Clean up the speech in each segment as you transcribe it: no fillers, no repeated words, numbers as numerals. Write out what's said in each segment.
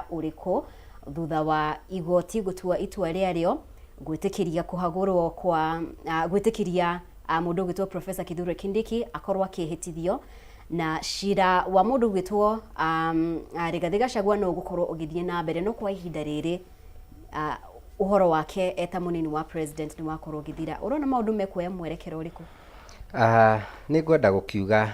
uriko thutha wa igoti gutua itua rĩarĩo gwĩtĩkĩria kũhagũrwo kwa gwĩtĩkĩria mũndũ gwĩtwo Professor Kithure Kindiki akorwo akĩhĩtithio na cira wa mũndũ gwĩtwo Rigathi Gachagua no gũkorwo ũgĩthiĩ na mbere no kwa ihinda rĩrĩ uhoro wake eta munini wa president ni wakorwo githira urona maundu mekuoya mwerekero ũrĩkũ? Nĩ ngwenda gũkiuga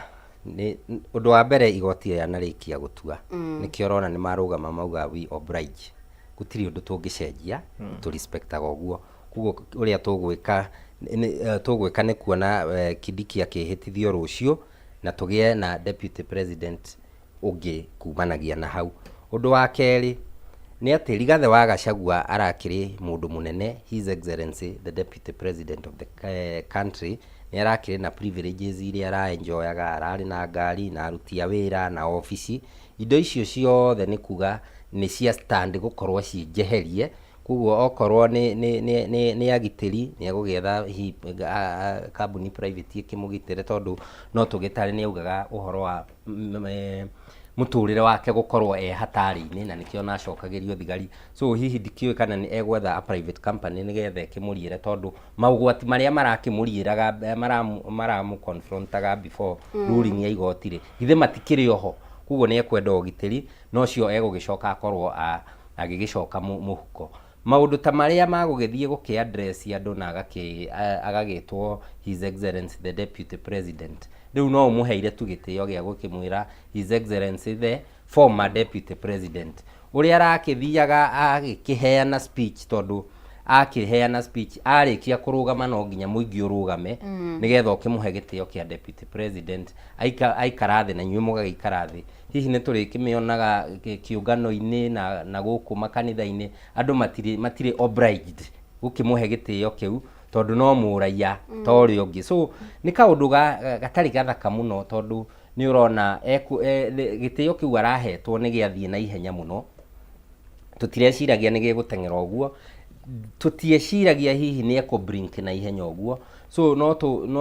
ni undu wa mbere igoti ya narikia gutua nikio rona ni marugama mauga we oblige gutiri undu tungicenjia tu respectaga uguo kugo uria tugwika ni kuona Kindiki akihitithio rucio na tugie na deputy president ungi kumanagia na hau. Undu wa keri ni ati Rigathi wa Gachagua arakiri mundu munene, his excellency the deputy president of the country, ni arakiri na privileges iria ara enjoyaga, arari na ngari na arutia wira na office. Indo icio ciothe ni kuga ni cia stand gukorwo cijeherie, kuguo okorwo ni agitiri ni agugetha kambuni private ikimugitire tondu no tugitari ni augaga uhoro wa muturire wake gukorwo hatari-ini na nikio na acokagirio thigari. So hihi ndikiwe kana ni egwetha a private company nigetha ikimuriire tondu maugwati maria marakimuriiraga maramu confrontaga before ruling ya igotire ithe matikiri oho. Kuguo ni ekwenda ogitiri no cio egugicoka akorwo agigicoka muhuko. Maundu ta maria magugithie guki address andu na agagitwo his excellency the deputy president, riu no umuheire tu gitio gia gukimwira his excellency the former deputy president uria arakithiaga agikiheana speech tondu akiheana speech arikia kurugama no nginya muingi urugame nigetha ukimuhe gitio kia deputy president aikarathi na nyuĩ mũgagĩikarathi. Hihi nĩ tũrĩkĩmĩonaga kiũngano-inĩ na gũkũ makanitha-inĩ andũ matire obliged gũkĩmuhe gĩtĩo kĩu tondu no mũraiya tori ũngĩ. So nĩ kaũndũ gatarĩ gathaka mũno tondu nĩ ũrona gĩtĩo kĩu arahetwo nĩ gĩathiĩ na ihenya mũno. Tũtireciragia nĩ gĩgũteng'era ũguo, tutieciragia hihi ni blink na ihenya uguo. So no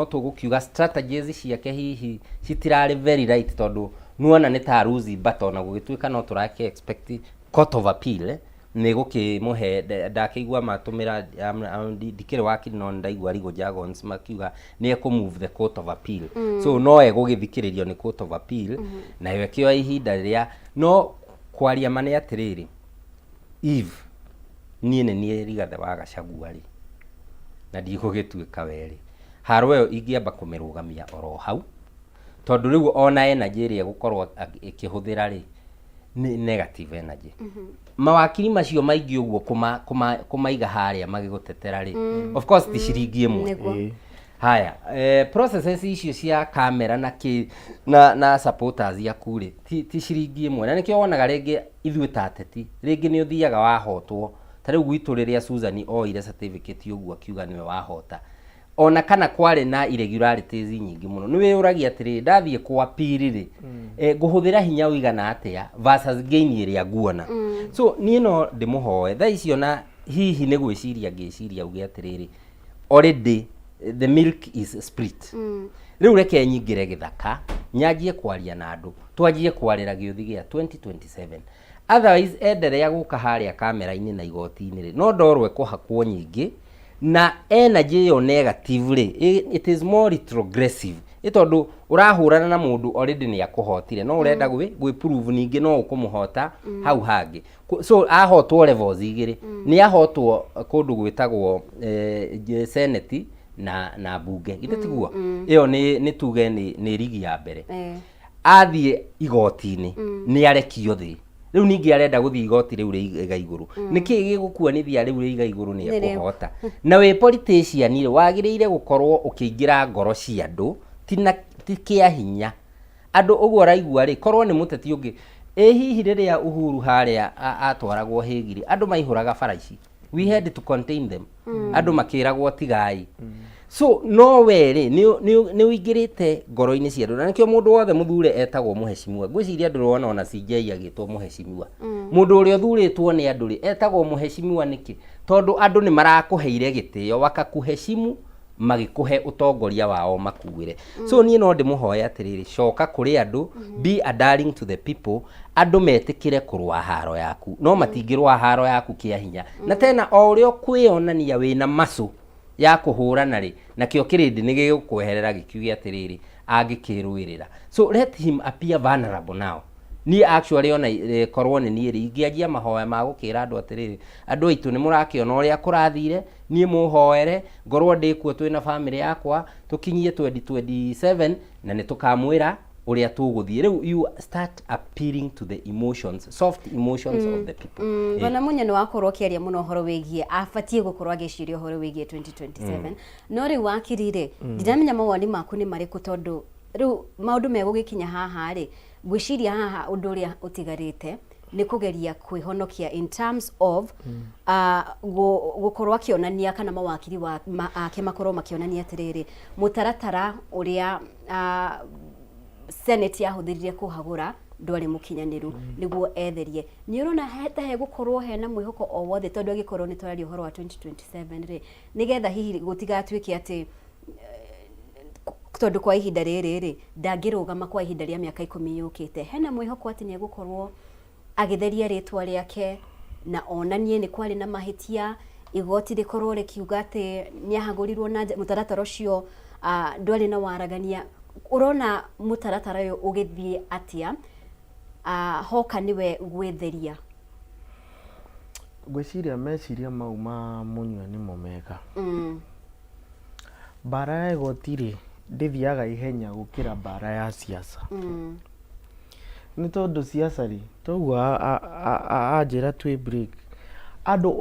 tũgũkiuga strategies ciake hihi citirarĩ very right tondu nuona ni ta ruzi baton na gũgĩtuĩka no tũrake expect court of appeal ni gũkĩmuhe. Ndakĩigua matumĩra ndikĩrĩ wakiri no ndaigua Rigo Jagons makiuga ni move the court of appeal. So no egũgĩthikĩrĩrio ni court of appeal na yekĩoya ihinda rĩrĩa no kwaria mane atirĩrĩ if niĩ Rigathi wa Gachagua ri na ndigũgĩtuĩka weri harwe ingĩamba kũmĩrũgamia oro hau tondu riu ona energy ĩrĩa gũkorwo ĩkĩhũthĩra ri ni negative energy. Mawakiri macio maingĩ ũguo kumaiga harĩa magĩgũtetera ri of course ti ciringi ĩmwe. Haya processes icio cia kamera na supporters yaku ri ti ciringi ĩmwe na nĩkĩo wonaga rĩngĩ ithuĩ ta ateti rĩngĩ nĩ ũthiaga wahotwo. Tarĩu gwitũ rĩrĩa Susan oire certificate ũguo akiuga niwe wahota ona kana kwari na irregularities nyingi muno niwe uragia atiri ndathiĩ kwa appeal nguhuthira hinya uigana atia versus gain iria nguona. So niĩ no ndimuhoe tha icio na hihi nĩ gwĩciria ngĩciria uge atiriri already the milk is split. Riu reke nyingire gĩthaka nyanjie kwaria na andu twanjie kwarĩra gĩuthi gĩa 2027 otherwise enderea gũka harĩa kamera-inĩ na igoti-inĩ no ndorwe kũhakwo nyingĩ na energy yo negatively it is more retrogressive itondu urahurana na mundu already ni akuhotire no urenda gwi prove ningi no ukumuhota hau hangi. So ahotwo levels igiri ni ahotwo kundu gwitagwo senate na bunge itetiguo iyo ni tuge ni ligi ya mbere athie igoti-ini ni arekio thi riu ningi arenda guthii igoti riu riga iguru niki gigukuanithia riu riga iguru ni akuhota na we politician ire wagiriire gukorwo ukiingira ngoro cia andu ti kia hinya andu uguo raigua ri korwo ni muteti ungi hihi riria Uhuru haria atwaragwo higiri andu maihuraga faraici we had to contain them andu makiragwo tigai. So no were ni uingirite ngoro-ini cia andu na nikio mundu wothe muthure etagwo muheshimiwa ngwiciria andu rona ona CJ agitwo muheshimiwa mundu uria thuritwo ni andu ri etagwo muheshimiwa niki tondu andu ni marakuheire gitio wakakuheshimu magikuhe utongoria wao makuire. So nie no ndimuhoya atiriri, coka kuri andu, be a darling to the people, andu metikire kurwa haro yaku, no matingirwa haro yaku kia hinya. Na tena o urio kwionania wina macu ya kuhurana ri, nakio kirindi ni gigukweherera gikiugia atiriri angikirwirira. So let him appear vulnerable now. Ni actually ona korwo ni ni ingiajia mahoya ma gukira andu atiriri, andu aitu ni murakiona uria kurathire, ni muhoere ngorwo ndikuo twina family yakwa tukinyie 2027 na ni tukamwira uria tuguthie. Riu you start appealing to the emotions, soft emotions of the people. Bana munya no akorwo kiaria muno horo wigie afatie gukorwo agiciria horo wigie 2027 no ri wakirire ndiramenya mawani maku ni mariku tondu riu maundu megugikinya haha ri gwiciria haha undu uria utigarite ni kugeria kwihonokia in terms of gukorwo akionania kana mawakiri wa ake makorwo makionania atiriri mutaratara uria Senate yahuthirire kuhagura ndwari mukinyaniru niguo etherie. Ni urona he gukorwo hena mwihoko o wothe tondu agikorwo ni twarari uhoro wa 2027 ri nigetha hihi gutigatuike ati tondu kwa ihinda riri ndangirugama kwa ihinda ria miaka 10 yukite. Hena mwihoko ati ni gukorwo agitheria ritwa riake na onanie ni kwari na mahitia igoti rikorwo rikiuga ati ni ahagurirwo na mutaratara ucio ndwari na waragania. Urona mutaratara uyu ugithie atia hoka niwe gwetheria? Gwiciria meciria mau ma munywa ni momega. Bara ya igoti ri ndithiaga ihenya gukira bara ya siasa. Ni tondu siasa ri toguo anjira twi break andu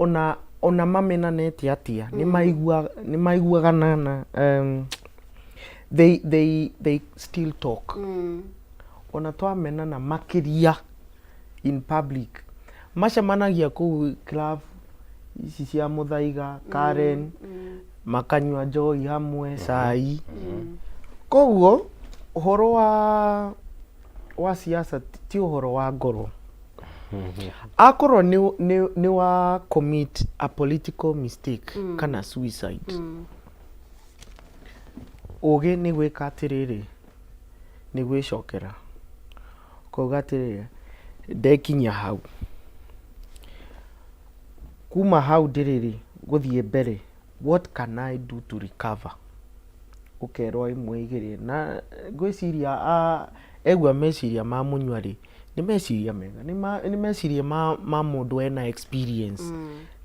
ona mamenanete atia ni maiguaga na they still talk. Ona twamenana makiria in public macemanagia kuu club ici cia Muthaiga, Karen, makanywa njohi hamwe cai. Koguo uhoro wa siasa ti uhoro wa ngoro. Akorwo ni wa commit a political mistake kana suicide, uge ni gwika atiriri ni gwicokera kuga atiriri ndekinya hau kuma hau ndiriri guthie mbere, what can I do to recover? Ukerwo imwe igiri na gwiciria egwa meciria ma munywari ni meciria mega, ni meciria ma mundu ena experience,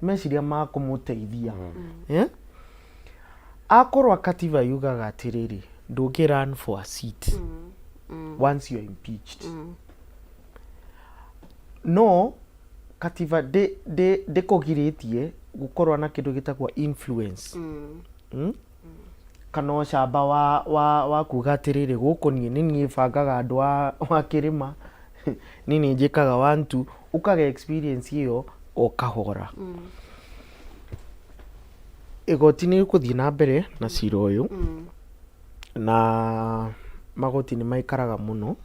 ni meciria ma kumuteithia. Akorwa katiba yugaga atiriri ndugi run for a seat once you are impeached. No katiba de kogiritie gukorwa na kindu gitagwa influence. Kana camba wa kuga atiriri guku ni bangaga andu wa kirima ni njikaga wantu ukaga experience iyo okahora. Igoti ni kuthie na mbere na cira uyu na magoti ni maikaraga muno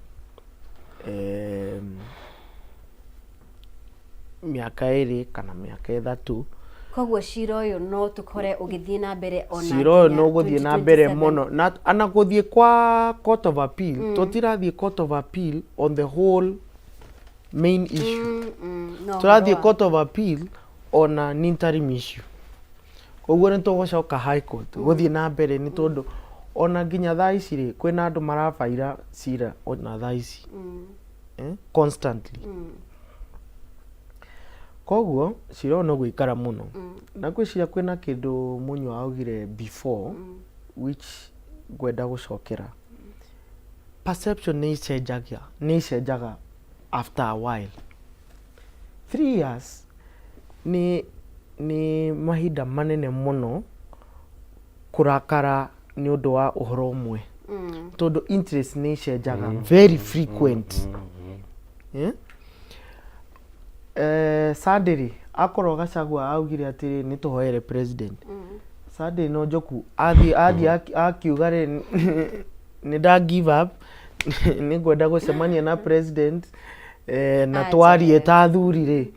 miaka iri kana miaka 3. Koguo cira uyu no tukore ugithie na mbere ona cira uyu no guthie na mbere muno na ana guthie kwa court of appeal tutirathie court of appeal on the whole main issue. Turathie court of appeal on an interim issue. Koguo ni tugucoka high court guthie na mbere ni tondu ona nginya thaa ici ri kwina andu marafaira cira ona thaa ici constantly. Koguo cira no gwikara muno na gwiciria kwina kindu munywa augire before which gwenda gucokera. Perception ni icenjaga after a while. 3 years ni mahinda manene muno kurakara ni undu wa uhoro umwe tondu interest ni icenjaga very frequent. Sadiri akorwo Gachagua augire atiri ni tuhoere president. Sadiri no joku athi akiuga ri ni da give up ni gwenda gucemania na president na twari eta thuri ri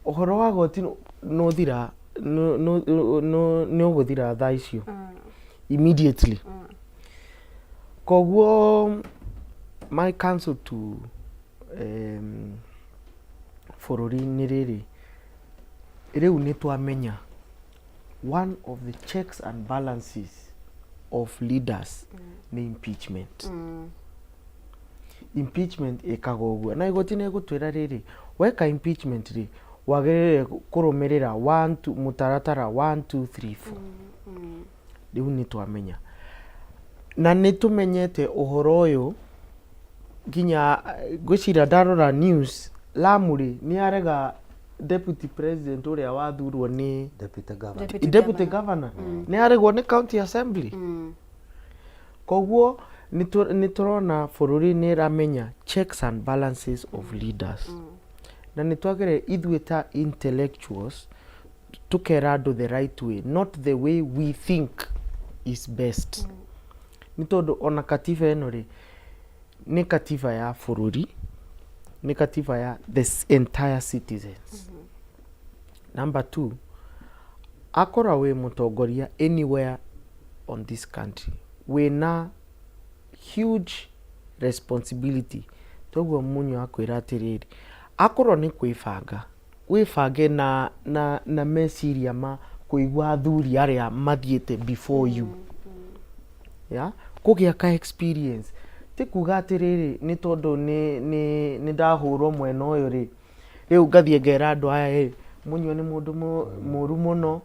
uhoro wa goti no thira no guthira thaa icio immediately. Koguo my counsel to bururi-inĩ rĩrĩ rĩu nĩ twamenya one of the checks and balances of leaders ni impeachment. Impeachment ĩkaga ũguo na igoti nĩ gũtwĩra rĩrĩ weka impeachment rĩ wagĩrĩire kũrũmĩrĩra mũtaratara 1 2 3 4 rĩu nĩ twamenya na nĩ tũmenyete ũhoro ũyũ nginya gwĩcira ndarora news Lamuri nĩ arega deputy president ũrĩa wathurwo ni deputy governor nĩ aregwo ni county assembly. Koguo nĩ tũrona bũrũri nĩ ramenya checks and balances of leaders na nĩ twagĩrĩire ithuĩ ta intellectuals tukera andũ the right way, not the way we think is best. Nĩ tondũ ona katiba ĩno rĩ nĩ katiba ya bũrũri, nĩ katiba ya the entire citizens. Number 2, akora we mũtongoria anywhere on this country wĩna huge responsibility. Toguo Munyo akwĩra atĩrĩrĩ akorwo nĩ kwĩbanga wĩbange na meciria ma kũigua athuri arĩa mathiĩte before you. Kũgĩa ka experience ti kuga atĩrĩrĩ nĩ tondũ nĩ ndahũrwo mwena ũyũ rĩ rĩu ngathiĩ ngera andũ aya Munyo nĩ mũndũ mũru mũno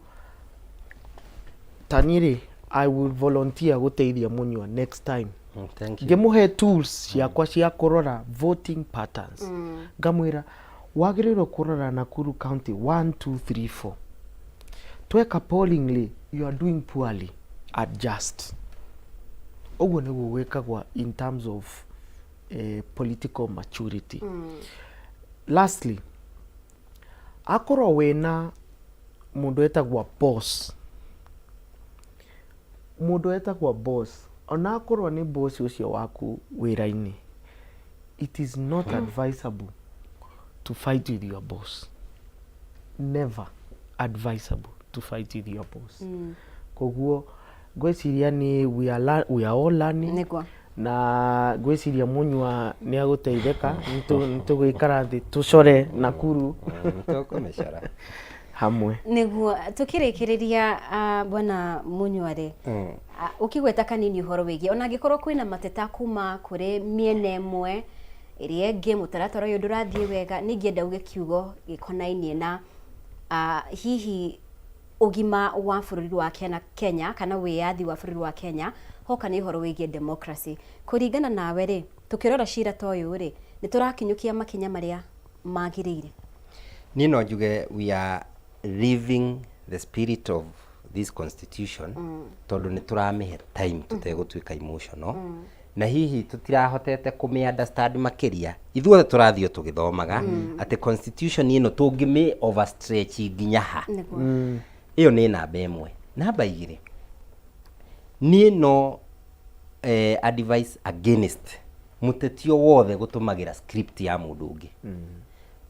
tanĩrĩ I will volunteer guteithia Munyo next time. Thank you. Ngemuhe tools ciakwa cia kurora voting patterns. Ngamwira wagĩrĩirwo kurora Nakuru County 1 2 3 4. Tweka pollingly you are doing poorly, adjust. Oguo nĩguo gwĩkagwa in terms of political maturity. Lastly, akorwo wĩna mũndũ etagwa boss. Mũndũ etagwa boss ona akorwo nĩ boss ũcio waku wĩra-inĩ, it is not advisable to fight with your boss. Never advisable to fight with your boss. Koguo gwĩciria ni we are all learning na gwĩciria Munywa nĩ agũteithĩka nĩtũgũikara thĩ tũcore Nakuru tũkũmĩcora hamwe nĩguo tukirikiriria bwana Munyware ukigweta kanini uhoro wigi ona gikorwo kwina mateta kuma kuri miene mwe iria ĩngĩ mũtaratara ũyũ ndũrathiĩ wega nĩngĩenda uge kiugo gĩkonainie na hihi ugima wa bũrũri wa Kenya kana wiyathi wa bũrũri wa Kenya hoka nĩ uhoro wĩgiĩ democracy kũringana nawe rĩ tukirora cira ta ũyũ rĩ nĩ tũrakinyũkia makinya marĩa magĩrĩire. Niĩ no njuge we are living the spirit of this constitution tondũ nĩ tũramĩhe time tutegũtuĩka emotional na hihi tutirahotete kũmĩ understand makĩria ithuothe tũrathiĩ tũgĩthomaga atĩ constitution ĩno tũngĩmĩ overstretch nginya ha iyo nĩ namba ĩmwe. Namba igĩrĩ niĩ no advice against mutetio wothe gũtũmagĩra script ya mũndũ ũngĩ.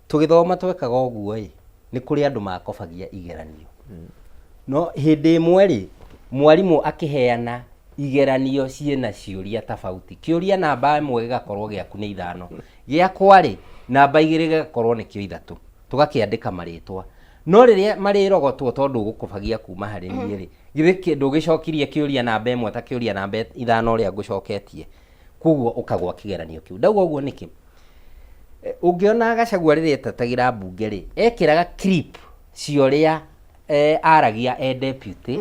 Tũgĩthoma twekaga ũguo nĩ kũrĩ andũ makobagia igeranio no hĩndĩ ĩmwe rĩ mwarimũ akĩheana igeranio ciĩna ciũria tofauti kĩũria namba ĩmwe gĩgakorwo gĩaku nĩ 5 gĩakwa rĩ namba 2 gĩgakorwo nĩkĩo 3 tũgakĩandĩka marĩtwa no rĩrĩa marĩrogotwo tondũ gũkobagia kuma harĩ niĩ rĩ githĩ ndũgĩcokirie kĩũria namba 1 ta kĩũria namba 5 ũrĩa ngũcoketie koguo ũkagwa kĩgeranio kĩu. Ndauga ũguo nĩkĩ ũngĩona Gachagua rĩrĩa etatagĩra mbunge rĩ ekĩraga clip ciũria aragia deputy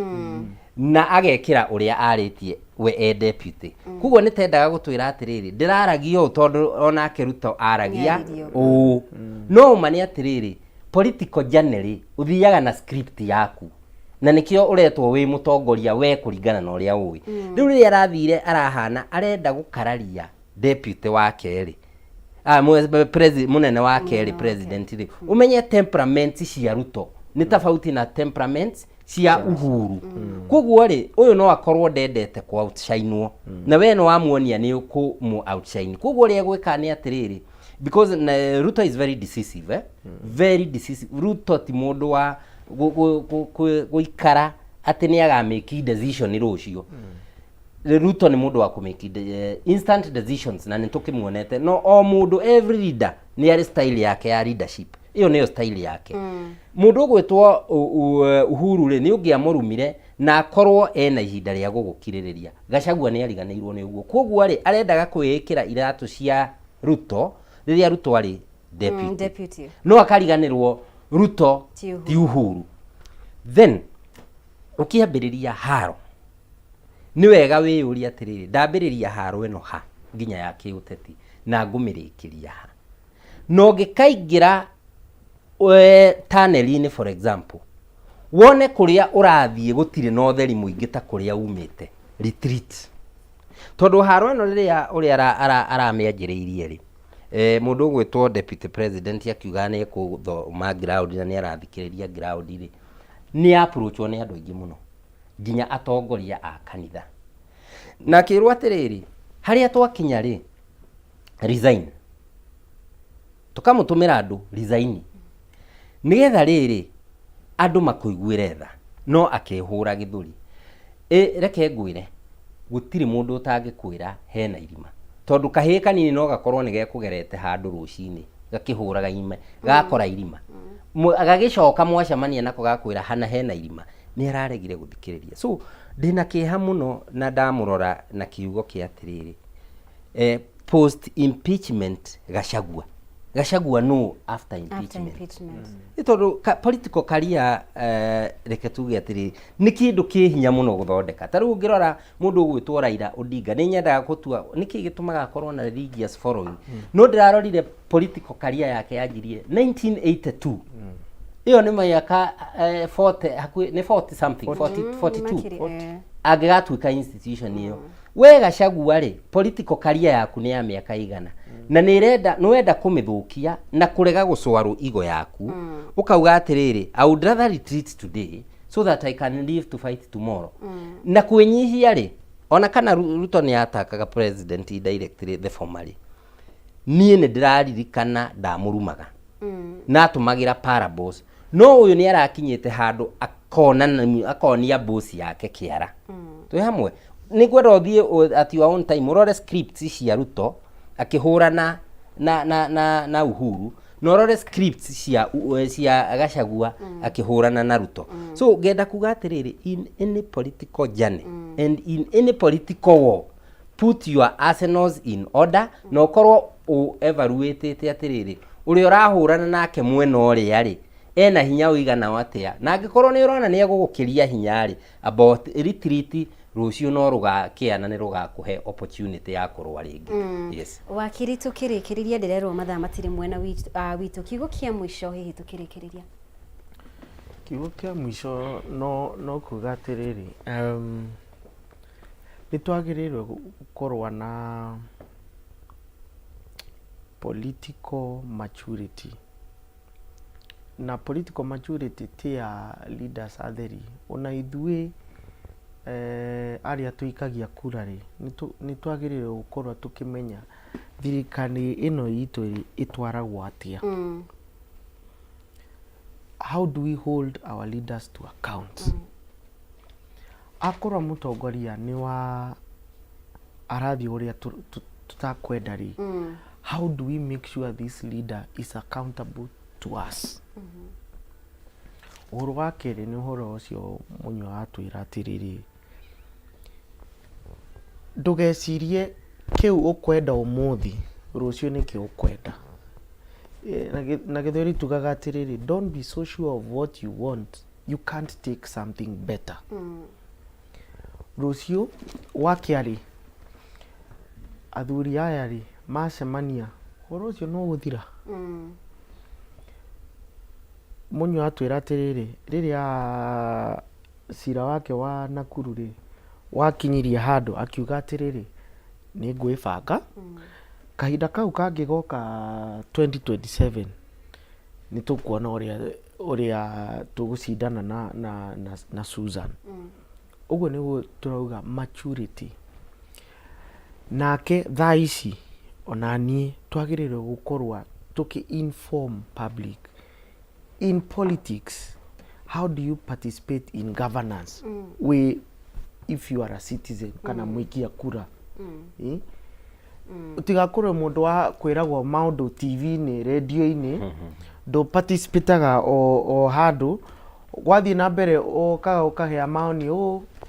na agekĩra ũrĩa arĩtie we deputy. Koguo nĩ tendaga gũtwĩra atĩrĩrĩ ndĩraragio tondũ ona akĩruta aragia no mani atĩrĩrĩ political journey uthiaga na script yaku na nikio uretwo wi mutongoria we kuringana na uria uwi. Riu rĩrĩa arathire arahana arenda gũkararia deputy wake ri president munene wake ri president ri umenye temperament cia Ruto ni tofauti na temperament cia Uhuru. Koguo ri uyu no akorwo ndendete ku outshinewo na we no wamuonia ni ku mu outshine. Koguo ri egwika ni atiriri because Ruto is very decisive very decisive. Ruto ti mundu wa guikara ati ni aga make decision rucio Ruto ni mundu wa ku make instant decisions na nitukimuonete no o mundu every leader ni ari style yake ya leadership iyo niyo style yake mundu gwitwo Uhuru ri ni ungiamurumire na akorwo ena ihinda ria gugukiririria Gachagua ni ariganirwo ni uguo koguo ri arendaga kwikira iratu cia Ruto riria Ruto ari deputy no akariganirwo Ruto ti Uhuru then ukiambiriria haro ni wega wiyuria atiriri ndambiriria haro eno ha nginya ya kiuteti na ngumirikiria ha no ngikaingira tunnel-ini for example wone kuria urathie gutire na utheri muingi ta kuria umite retreat tondu haro eno riria uria aramianjiriirie ri mundu gwitwo deputy president akiuga ni kuthoma ground na ni arathikiriria ground ri ni approachwo ni andu aingi muno nginya atongoria a kanitha na kirwo atiriri haria twakinya ri resign tukamutumira andu resign nigetha riri andu makuiguire tha no akehura githuri reke ngwire gutiri mundu utangikwira hena irima tondu kahii kanini no gakorwo ni gekugerete handu rucini gakihuraga ime gakora irima agagicoka mwacamania nako gakwira hana hena irima ni araregire guthikiriria so ndina kiha muno na ndamurora na kiugo kia atiriri post impeachment Gachagua no after impeachment tondu political career reke tuge atiriri ni kindu kihinya muno guthondeka taru ngirora mundu gwitwo Raila Odinga ni nyendaga gutua niki gitumaga akorwo na religious following no ndirarorire political career yake yanjirie 1982 iyo ni mayaka 40 hakui ni 40 something 42 agigatuika institution iyo we Gachagua ri political career yaku ni ya miaka igana na ni wenda kumithukia na kurega gucwaru igo yaku ukauga atiriri I would rather retreat today so that I can live to fight tomorrow na kwenyihia ri ona kana Ruto ni atakaga president directly the formally nie ni ndiraririkana ndamurumaga na atumagira parables no uyu ni arakinyite handu akonia boss yake kiara twi hamwe ni gwenda uthie at your own time urore scripts cia Ruto akihurana na Uhuru norore scripts cia Gachagua akihurana na Ruto so ngenda kuga atiriri in any political journey and in any political war put your arsenals in order no korwo evaluate atiriri uri urahurana nake mwena uria ri ena hinya uigana watia na angikorwo ni urona ni egugukiria hinya ri about retreat rucio no rugakiana ni rugakuhe opportunity ya kurwa ringi yes wakiri tukirikiriria ndirerwo mathaa matiri mwena witu kiugo kia mwisho hihi tukirikiriria kiugo kia mwisho no kuga atiriri nitwagirirwe gukorwa na political maturity na political maturity tia leaders atheri ona ithui aria tuikagia kura ri nitwagirirwe gukorwa tukimenya thirikari ino yitu itwaragwo atia how do we hold our leaders to account akorwa mutongoria ni wa arathi uria tutakwenda ri how do we make sure this leader is accountable to us uhoro wakere ni uhoro ucio munyo atwira atiriri ndugecirie kiu ukwenda umuthi rucio ni kiu ukwenda na githori tugaga atiriri don't be so sure of what you want you can't take something better rucio wakiari athuri aya ri macemania uhoro ucio no guthira munyo atwira atiriri riria cira wake wa Nakuru ri wakinyiria handu akiuga atiriri ni ngwibanga kahinda kau kangigoka 2027 ni tukuona uria tugucindana na Susan uguo niguo turauga maturity nake thaa ici onani twagirirwe gukorwa tuki inform public in politics how do you participate in governance we if you are a citizen kana mwikia kura utigakore mundu wa kwiragwo maundu TV-ini radio-ini do participate-aga o handu gwathie na mbere ukahea maoni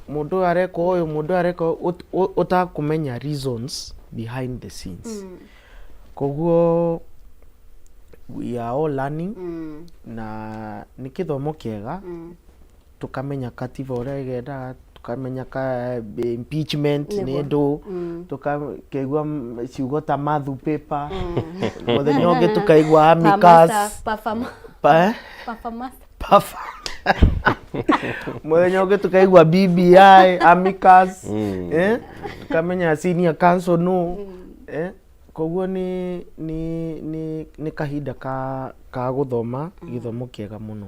mundu areka uyu mundu areka utakumenya reasons behind the scenes koguo we are all learning na ni kithomo kiega tukamenya katiba uria igenda tukamenya ka impeachment ni ndu tukaigua ciugo ta mathu paper muthenya ungi tukaigua amicus muthenya ungi tukaigua BBI amicus tukamenya senior counsel no koguo ni kahinda ka guthoma githomo kiega muno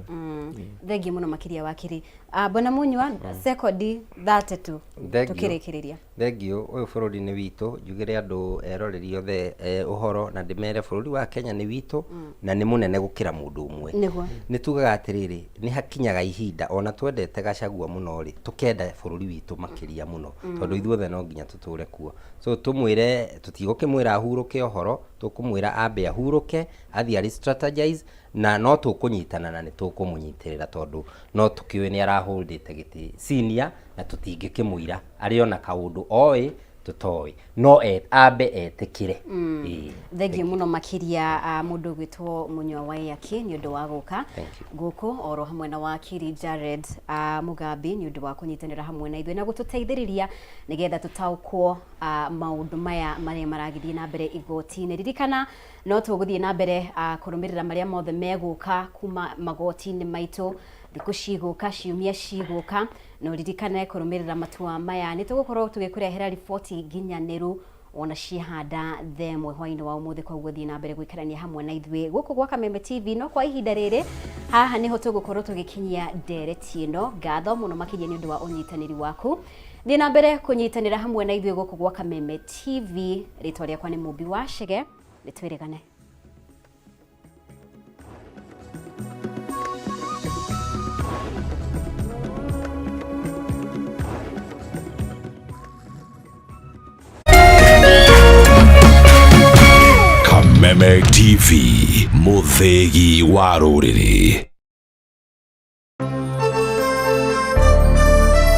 thengi muno makiria wakiri bona munywa sekondi 32 tukirikiriria thengio uyu bururi ni witu njugire andu eroreri othe uhoro na ndimere bururi wa Kenya ni witu na ni munene gukira mundu umwe ni tugaga atiriri ni hakinyaga ihinda ona twendete Gachagua muno ri tukenda bururi witu makiria muno tondu ithuothe no nginya tuture kuo so tumwire tutigukimwira ahuruke ohoro tukumwira ambe ahuruke athi ari strategize na no tukunyitana na ni tukumunyitirira tondu no tukiwe ni araholdite giti senior na tutingikimwira ari ona kaundu oi tutoi no ambe etikire thegi muno makiria mundu gwitwo Munywa wa Yaki ni undu wa guka guku oro hamwe na wakiri Jared Mugambi ni undu wa kunyitanira hamwe na ithwe na gututeithiriria nigetha tutaukwo maundu maya maria maragithie na mbere igoti-ini ririkana no tuguthie na mbere kurumirira maria mothe meguka kuma magoti-ini maitu thiku ciguka ciumia ciguka no ririkane kurumirira matua maya ni tugukorwo tugikurehera riboti nginyaniru ona cihanda themwe hwaini wa umuthi kwa guthie na mbere gwikarania hamwe na ithwe guku gwa Kameme TV no kwa ihinda riri haha niho tugukorwo tugikinyia ndereti ino ngatho muno makiria ni undu wa unyitaniri waku thie na mbere kunyitanira hamwe na ithwe guku gwa Kameme TV ritwa riakwa ni Mumbi wa Chege nitwirigane Kameme TV, muthegi wa ruriri.